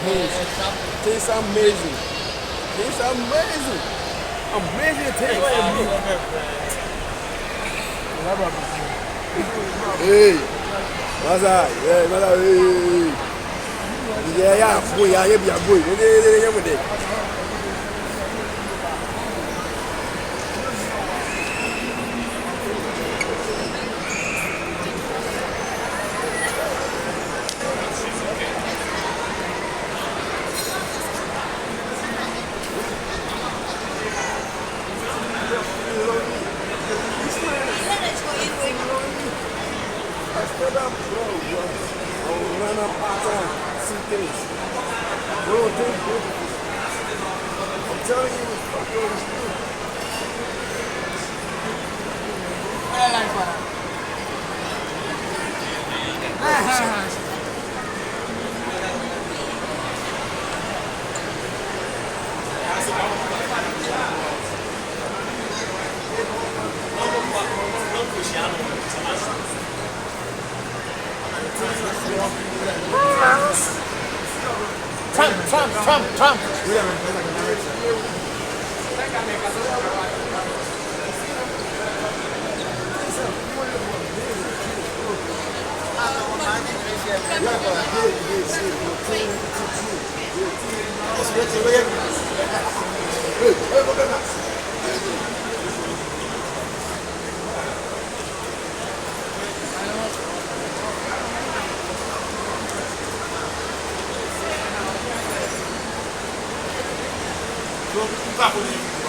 Tastes amazing. Tastes amazing. Amazing taste. Hey, what's that? Yeah, what's that? Hey. Yeah, boy, yeah, boy. I'm telling you, it's fucking Trump. Não está bonito.